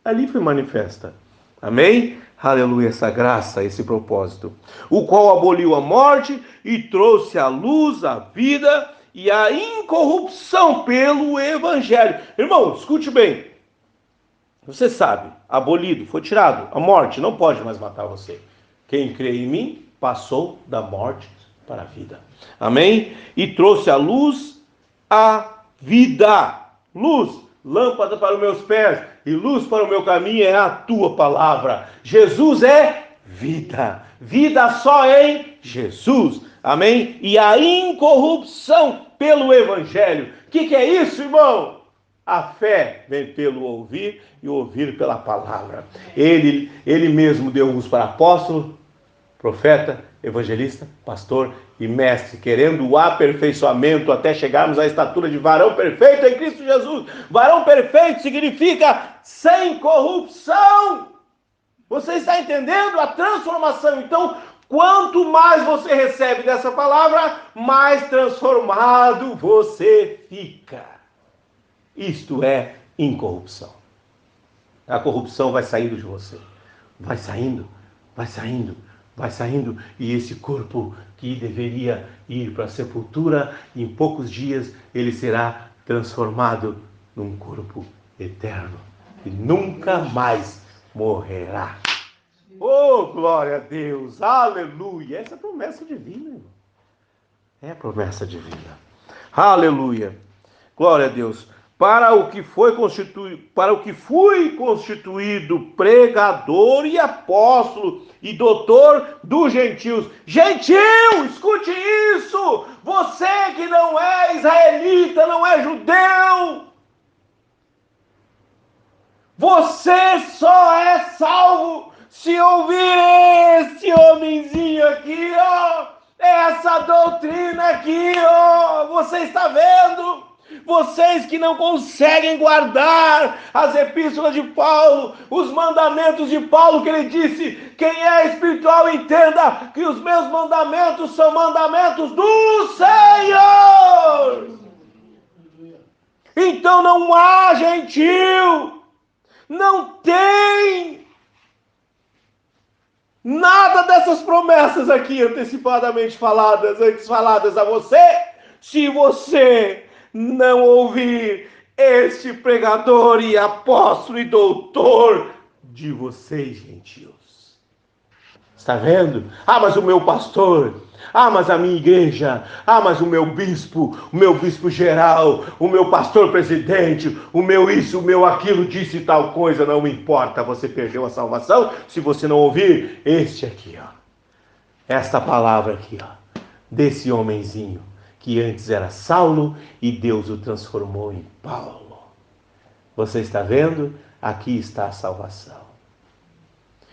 ali foi manifesta. Amém? Aleluia, essa graça, esse propósito. O qual aboliu a morte e trouxe à luz a vida e a incorrupção pelo Evangelho. Irmão, escute bem. Você sabe, abolido, foi tirado. A morte não pode mais matar você. Quem crê em mim, passou da morte para a vida. Amém? E trouxe à luz a vida. Luz, lâmpada para os meus pés e luz para o meu caminho é a tua palavra. Jesus é vida. Vida só em Jesus. Amém? E a incorrupção pelo Evangelho. O que é isso, irmão? A fé vem pelo ouvir e ouvir pela palavra. Ele mesmo deu uns para apóstolo, profeta, evangelista, pastor e mestre, querendo o aperfeiçoamento até chegarmos à estatura de varão perfeito em Cristo Jesus. Varão perfeito significa sem corrupção. Você está entendendo a transformação? Então, quanto mais você recebe dessa palavra, mais transformado você fica. Isto é incorrupção. A corrupção vai saindo de você. Vai saindo, vai saindo. Vai saindo, e esse corpo que deveria ir para a sepultura, em poucos dias ele será transformado num corpo eterno e nunca mais morrerá. Oh, glória a Deus, aleluia! Essa é a promessa divina, irmão. É a promessa divina. Aleluia! Glória a Deus. Para o que fui constituído pregador e apóstolo e doutor dos gentios. Gentil, escute isso! Você que não é israelita, não é judeu, você só é salvo se ouvir esse homenzinho aqui, ó, essa doutrina aqui, ó, você está vendo? Vocês que não conseguem guardar as epístolas de Paulo, os mandamentos de Paulo, que ele disse: quem é espiritual entenda que os meus mandamentos são mandamentos do Senhor. Então não há gentil, não tem nada dessas promessas aqui antecipadamente faladas, antes faladas a você, se você não ouvir este pregador e apóstolo e doutor de vocês, gentios. Está vendo? Ah, mas o meu pastor, ah, mas a minha igreja, ah, mas o meu bispo geral, o meu pastor presidente, o meu isso, o meu aquilo, disse tal coisa, não importa, você perdeu a salvação se você não ouvir este aqui, ó. Esta palavra aqui, ó, desse homenzinho que antes era Saulo e Deus o transformou em Paulo. Você está vendo? Aqui está a salvação.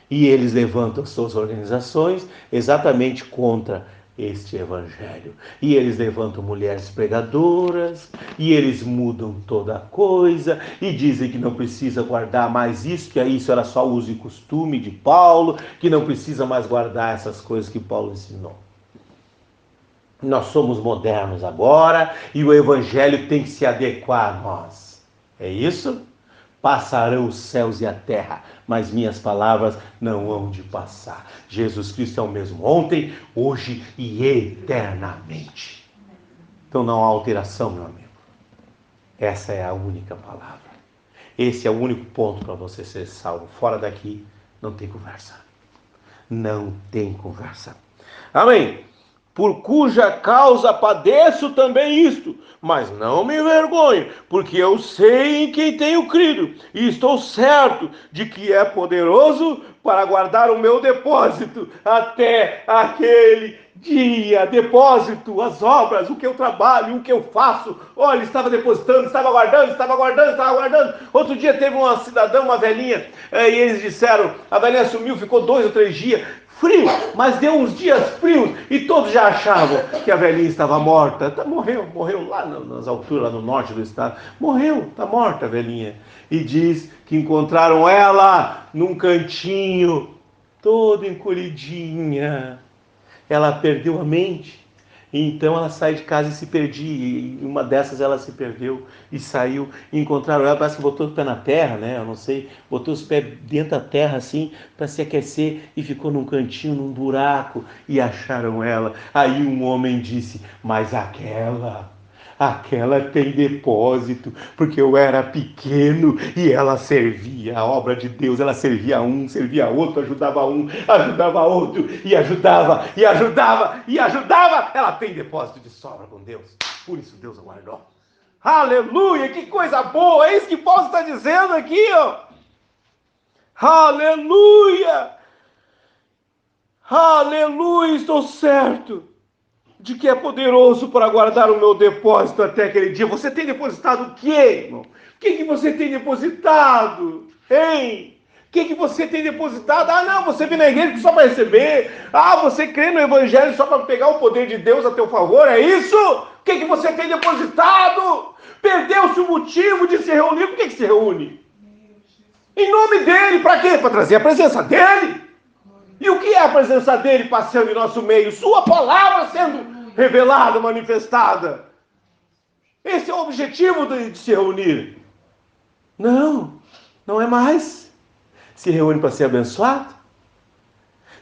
E eles levantam suas organizações exatamente contra este evangelho. E eles levantam mulheres pregadoras, e eles mudam toda a coisa, e dizem que não precisa guardar mais isso, que isso era só uso e costume de Paulo, que não precisa mais guardar essas coisas que Paulo ensinou. Nós somos modernos agora, e o evangelho tem que se adequar a nós. É isso? Passarão os céus e a terra, mas minhas palavras não hão de passar. Jesus Cristo é o mesmo ontem, hoje e eternamente. Então não há alteração, meu amigo. Essa é a única palavra. Esse é o único ponto para você ser salvo. Fora daqui, não tem conversa. Não tem conversa. Amém. Por cuja causa padeço também isto, mas não me envergonho, porque eu sei em quem tenho crido, e estou certo de que é poderoso para guardar o meu depósito até aquele dia. Depósito, as obras, o que eu trabalho, o que eu faço. Olha, estava depositando, estava guardando. Outro dia teve uma cidadã, uma velhinha, e eles disseram, a velhinha sumiu, ficou 2 ou 3 dias, frio, mas deu uns dias frios e todos já achavam que a velhinha estava morta. Morreu lá nas alturas, lá no norte do estado. Morreu, está morta a velhinha. E diz que encontraram ela num cantinho, toda encolhidinha. Ela perdeu a mente. Então ela sai de casa e se perdia. E uma dessas ela se perdeu e saiu. E encontraram ela, parece que botou o pé na terra, né? Eu não sei, botou os pés dentro da terra assim para se aquecer e ficou num cantinho, num buraco e acharam ela. Aí um homem disse: mas aquela tem depósito, porque eu era pequeno e ela servia a obra de Deus, ela servia um, servia outro, ajudava um, ajudava outro, e ajudava, ela tem depósito de sobra com Deus, por isso Deus a guardou. Aleluia, que coisa boa, é isso que Paulo está dizendo aqui, ó. Aleluia, aleluia, estou certo de que é poderoso para guardar o meu depósito até aquele dia. Você tem depositado o quê, irmão? O que você tem depositado? Hein? O que você tem depositado? Ah, não, você vem na igreja só para receber. Ah, você crê no evangelho só para pegar o poder de Deus a teu favor, é isso? O que você tem depositado? Perdeu-se o motivo de se reunir. Por que se reúne? Em nome dele, para quê? Para trazer a presença dele. E o que é a presença dele passando em nosso meio? Sua palavra sendo revelada, manifestada. Esse é o objetivo de se reunir. Não é mais. Se reúne para ser abençoado.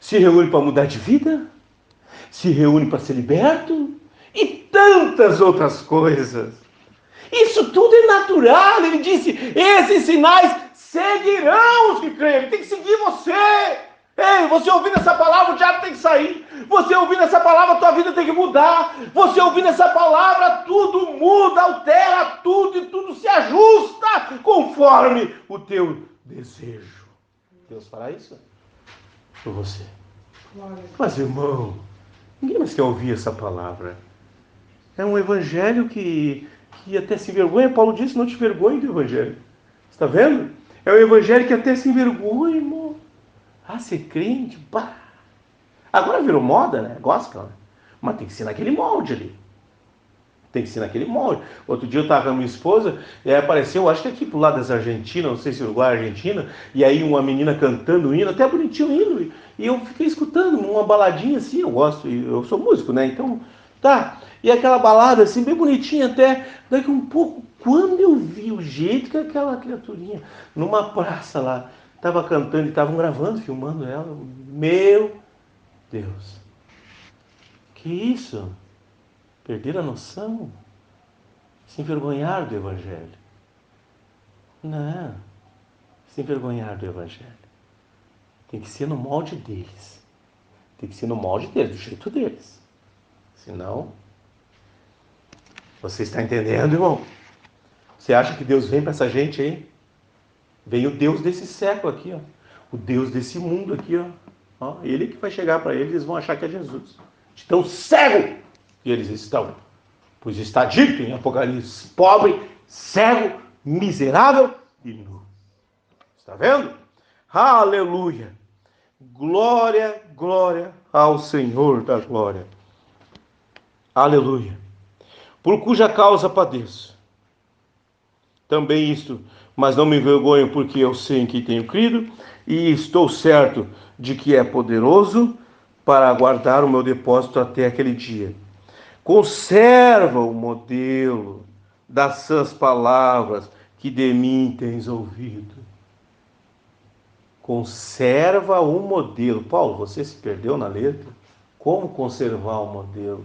Se reúne para mudar de vida. Se reúne para ser liberto. E tantas outras coisas. Isso tudo é natural. Ele disse, esses sinais seguirão os que creem. Ele tem que seguir você. Ei, você ouvindo essa palavra, o diabo tem que sair. Você ouvindo essa palavra, a tua vida tem que mudar. Você ouvindo essa palavra, tudo muda, altera tudo e tudo se ajusta conforme o teu desejo. Deus fará isso por você. Mas, irmão, ninguém mais quer ouvir essa palavra. É um evangelho que até se envergonha. Paulo disse, não te envergonhe do evangelho. Está vendo? É um evangelho que até se envergonha, irmão. Ah, ser crente, pá. Agora virou moda, né? Gospel, né? Mas tem que ser naquele molde ali. Tem que ser naquele molde. Outro dia eu estava com a minha esposa, e aí apareceu, acho que aqui pro lado das Argentinas, não sei se Uruguai, Argentina, e aí uma menina cantando hino, até bonitinho hino, e eu fiquei escutando uma baladinha assim, eu gosto, eu sou músico, né? Então, tá. E aquela balada assim, bem bonitinha até, daqui um pouco, quando eu vi o jeito que aquela criaturinha, numa praça lá, estava cantando e estavam gravando, filmando ela. Meu Deus. Que isso? Perderam a noção? Se envergonhar do evangelho. Não. Se envergonhar do evangelho. Tem que ser no molde deles. Tem que ser no molde deles, do jeito deles. Senão, você está entendendo, irmão? Você acha que Deus vem para essa gente aí? Vem o Deus desse século aqui, ó. O Deus desse mundo aqui, ó. Ele que vai chegar para eles, eles vão achar que é Jesus. De tão cego que eles estão. Pois está dito em Apocalipse, pobre, cego, miserável e nu. Está vendo? Aleluia. Glória, glória ao Senhor da glória. Aleluia. Por cuja causa padeço. Também isto, mas não me envergonho, porque eu sei em quem tenho crido, e estou certo de que é poderoso para guardar o meu depósito até aquele dia. Conserva o modelo das sãs palavras que de mim tens ouvido. Conserva o modelo. Paulo, você se perdeu na letra? Como conservar o modelo?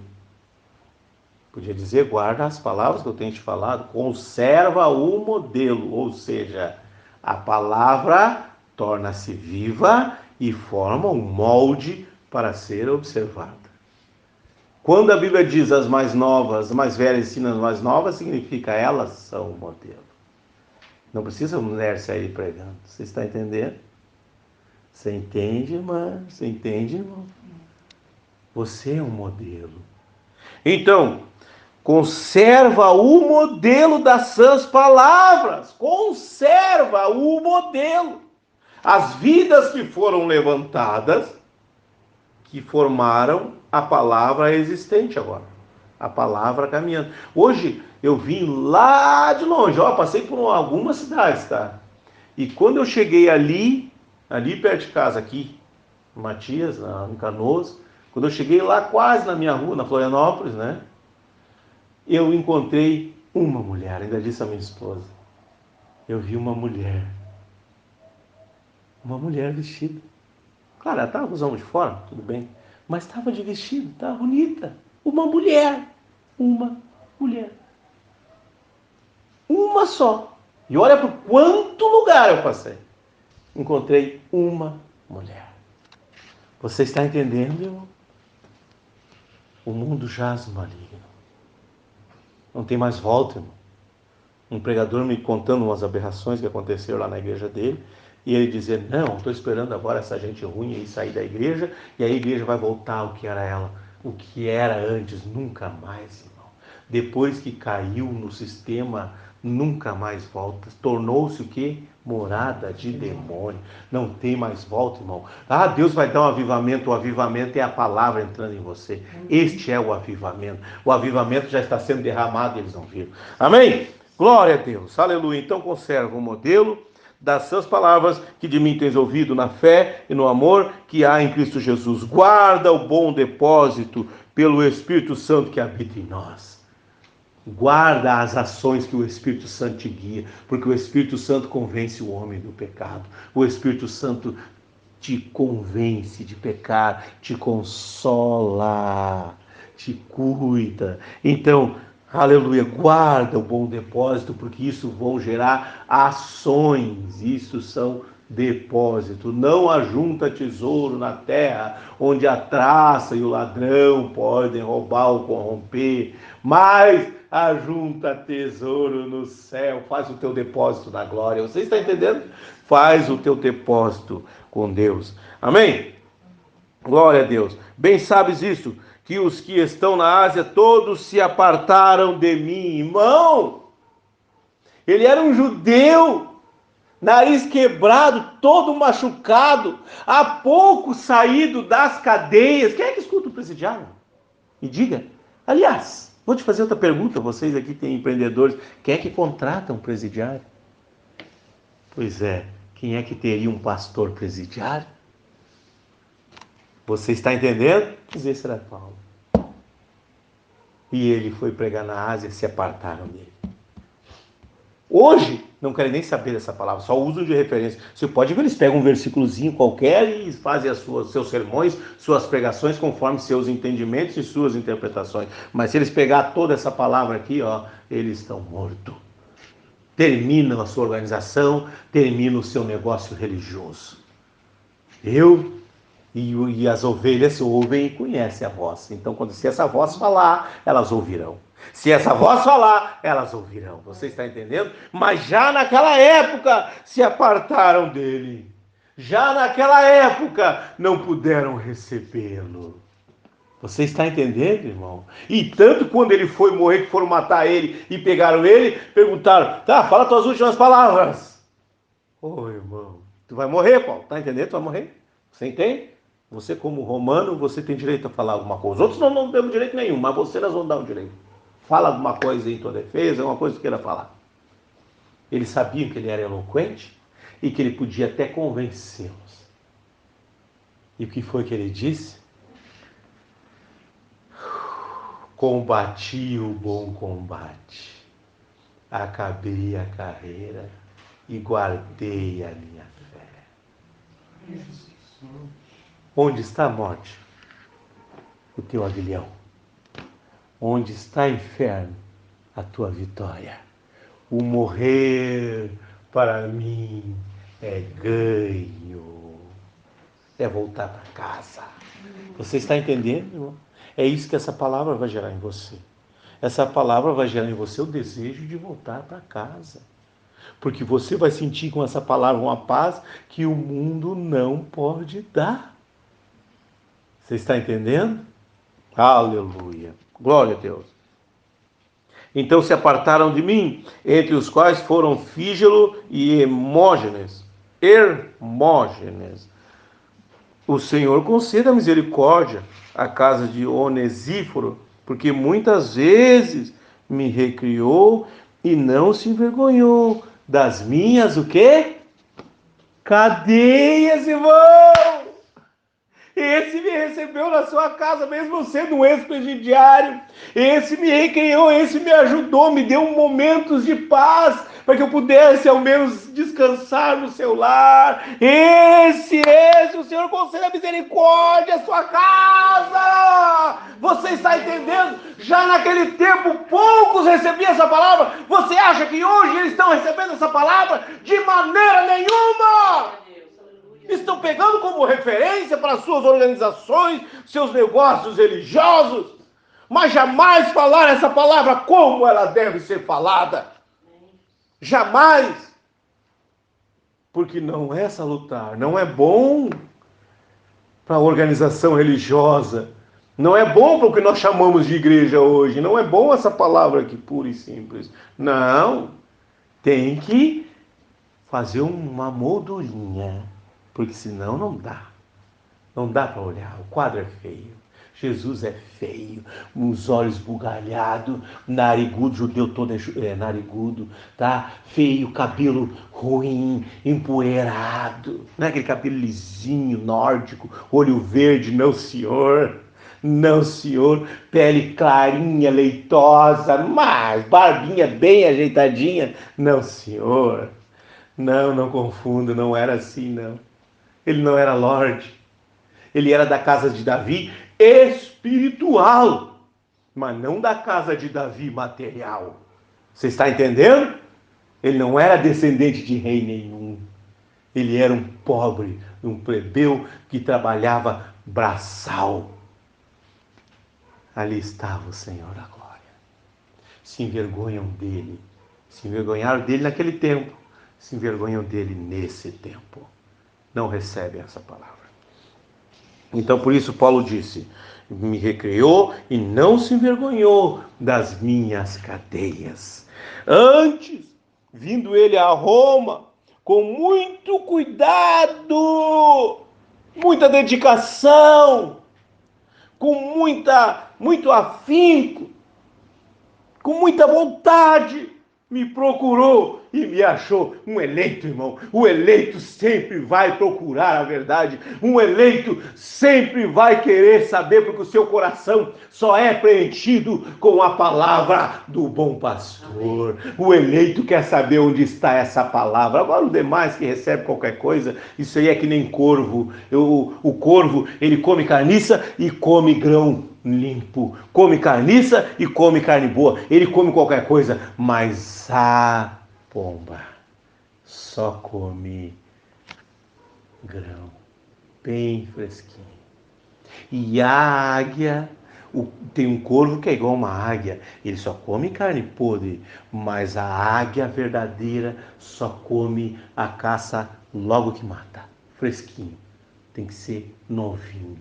Podia dizer, guarda as palavras que eu tenho te falado, conserva o modelo, ou seja, a palavra torna-se viva e forma um molde para ser observada. Quando a Bíblia diz as mais novas, as mais velhas ensinam as mais novas, significa elas são o modelo. Não precisa a mulher sair pregando. Você está entendendo? Você entende, irmã? Você entende, irmão? Você é um modelo. Então, conserva o modelo das sãs palavras. Conserva o modelo. As vidas que foram levantadas, que formaram a palavra existente agora. A palavra caminhando. Hoje eu vim lá de longe, passei por algumas cidades, tá? E quando eu cheguei ali perto de casa, aqui, em Matias, em Canoas, quando eu cheguei lá quase na minha rua, na Florianópolis, né? Eu encontrei uma mulher, ainda disse a minha esposa. Eu vi uma mulher vestida. Claro, ela estava com os ombros de fora, tudo bem. Mas estava de vestido, estava bonita. Uma mulher. Uma só. E olha por quanto lugar eu passei. Encontrei uma mulher. Você está entendendo, irmão? O mundo jaz no maligno. Não tem mais volta, irmão. Um pregador me contando umas aberrações que aconteceram lá na igreja dele. E ele dizia, não, estou esperando agora essa gente ruim aí sair da igreja. E a igreja vai voltar ao que era ela. O que era antes, nunca mais, irmão. Depois que caiu no sistema, nunca mais volta. Tornou-se o quê? Morada de demônio. Não tem mais volta, irmão. Ah, Deus vai dar um avivamento. O avivamento é a palavra entrando em você. Este é o avivamento. O avivamento já está sendo derramado e eles não viram. Amém? Glória a Deus. Aleluia. Então conserva o modelo das suas palavras que de mim tens ouvido na fé e no amor que há em Cristo Jesus. Guarda o bom depósito pelo Espírito Santo que habita em nós. Guarda as ações que o Espírito Santo te guia, porque o Espírito Santo convence o homem do pecado. O Espírito Santo te convence de pecar, te consola, te cuida. Então, aleluia, guarda o bom depósito, porque isso vão gerar ações, isso são depósito. Não ajunta tesouro na terra, onde a traça e o ladrão podem roubar ou corromper, mas ajunta tesouro no céu, faz o teu depósito na glória. Você está entendendo? Faz o teu depósito com Deus. Amém? Glória a Deus. Bem sabes isso, que os que estão na Ásia todos se apartaram de mim. Irmão, ele era um judeu, nariz quebrado, todo machucado, há pouco saído das cadeias. Quem é que escuta o presidiário? Me diga. Aliás, vou te fazer outra pergunta, vocês aqui têm empreendedores, quem é que contrata um presidiário? Pois é, quem é que teria um pastor presidiário? Você está entendendo? Esse era Paulo. E ele foi pregar na Ásia e se apartaram dele. Hoje, não querem nem saber dessa palavra, só usam de referência. Você pode ver, eles pegam um versículozinho qualquer e fazem seus sermões, suas pregações conforme seus entendimentos e suas interpretações. Mas se eles pegar toda essa palavra aqui, eles estão mortos. Terminam a sua organização, terminam o seu negócio religioso. E as ovelhas ouvem e conhecem a voz. Então, se essa voz falar, elas ouvirão. Se essa voz falar, elas ouvirão. Você está entendendo? Mas já naquela época se apartaram dele. Já naquela época não puderam recebê-lo. Você está entendendo, irmão? E tanto quando ele foi morrer, que foram matar ele e pegaram ele, perguntaram, tá, fala tuas últimas palavras. Ô, irmão, tu vai morrer, Paulo, tá entendendo? Tu vai morrer. Você entende? Você, como romano, você tem direito a falar alguma coisa. Os outros não temos direito nenhum, mas você nós vamos dar um direito. Fala alguma coisa em tua defesa, alguma coisa que queira falar. Eles sabiam que ele era eloquente e que ele podia até convencê-los. E o que foi que ele disse? Combati o bom combate, acabei a carreira e guardei a minha fé. Onde está a morte? O teu aguilhão. Onde está, inferno? A tua vitória. O morrer para mim é ganho. É voltar para casa. Você está entendendo, irmão? É isso que essa palavra vai gerar em você. Essa palavra vai gerar em você o desejo de voltar para casa. Porque você vai sentir com essa palavra uma paz que o mundo não pode dar. Você está entendendo? Aleluia. Glória a Deus. Então se apartaram de mim, entre os quais foram Fígelo e Hermógenes. O Senhor conceda misericórdia à casa de Onesíforo, porque muitas vezes me recriou e não se envergonhou das minhas, o quê? Cadeias, irmão! Esse me recebeu na sua casa, mesmo sendo um ex-presidiário. Esse me recriou, esse me ajudou, me deu momentos de paz, para que eu pudesse ao menos descansar no seu lar. Esse, o Senhor conceda misericórdia à sua casa. Você está entendendo? Já naquele tempo, poucos recebiam essa palavra. Você acha que hoje eles estão recebendo essa palavra? De maneira nenhuma! Estão pegando como referência para suas organizações, seus negócios religiosos, mas jamais falaram essa palavra como ela deve ser falada. Jamais. Porque não é salutar, não é bom para a organização religiosa, não é bom para o que nós chamamos de igreja hoje, não é bom essa palavra aqui, pura e simples. Não, tem que fazer uma moldurinha. Porque senão não dá. Não dá para olhar. O quadro é feio. Jesus é feio. Os olhos bugalhados. Narigudo. Judeu todo é narigudo. Tá? Feio. Cabelo ruim. Empoeirado. Não é aquele cabelo lisinho, nórdico. Olho verde. Não, senhor. Não, senhor. Pele clarinha, leitosa. Mas barbinha bem ajeitadinha. Não, senhor. Não confunda. Não era assim, não. Ele não era Lorde, ele era da casa de Davi espiritual, mas não da casa de Davi material. Você está entendendo? Ele não era descendente de rei nenhum. Ele era um pobre, um plebeu que trabalhava braçal. Ali estava o Senhor da glória. Se envergonham dele. Se envergonharam dele naquele tempo. Se envergonham dele nesse tempo. Não recebem essa palavra. Então, por isso, Paulo disse: me recriou e não se envergonhou das minhas cadeias. Antes, vindo ele a Roma, com muito cuidado, muita dedicação, com muito afinco, com muita vontade, me procurou e me achou. Um eleito, irmão. O eleito sempre vai procurar a verdade. Um eleito sempre vai querer saber, porque o seu coração só é preenchido com a palavra do bom pastor. O eleito quer saber onde está essa palavra. Agora o demais que recebe qualquer coisa, isso aí é que nem corvo. O corvo, ele come carniça e come grão limpo, come carniça e come carne boa, ele come qualquer coisa, mas a pomba só come grão, bem fresquinho. E a águia, tem um corvo que é igual a uma águia, ele só come carne podre, mas a águia verdadeira só come a caça logo que mata, fresquinho, tem que ser novinho.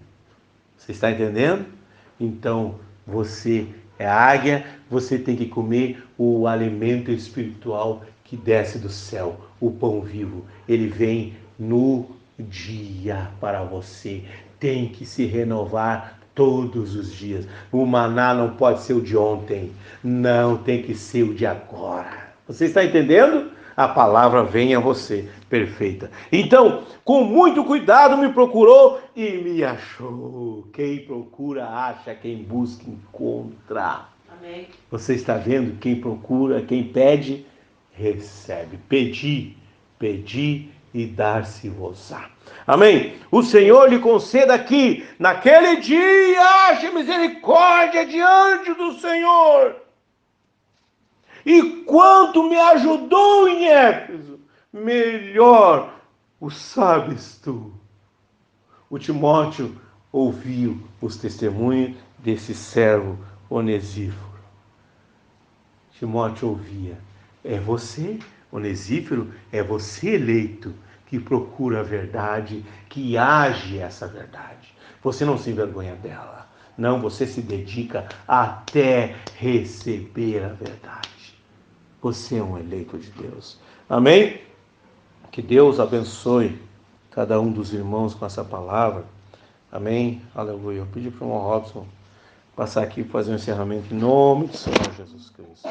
Você está entendendo? Então, você é águia, você tem que comer o alimento espiritual que desce do céu, o pão vivo. Ele vem no dia para você. Tem que se renovar todos os dias. O maná não pode ser o de ontem. Não, tem que ser o de agora. Você está entendendo? A palavra vem a você, perfeita. Então, com muito cuidado me procurou e me achou. Quem procura, acha. Quem busca, encontra. Amém. Você está vendo? Quem procura, quem pede, recebe. Pedi e dar-se-vos-á. Amém? O Senhor lhe conceda aqui, naquele dia, ache misericórdia diante do Senhor. E quanto me ajudou em Éfeso, melhor o sabes tu. O Timóteo ouviu os testemunhos desse servo Onesíforo. Timóteo ouvia. É você, Onesíforo, é você eleito que procura a verdade, que age essa verdade. Você não se envergonha dela. Não, você se dedica até receber a verdade. Você é um eleito de Deus. Amém? Que Deus abençoe cada um dos irmãos com essa palavra. Amém? Aleluia. Eu pedi para o irmão Robson passar aqui e fazer um encerramento em nome do Senhor Jesus Cristo.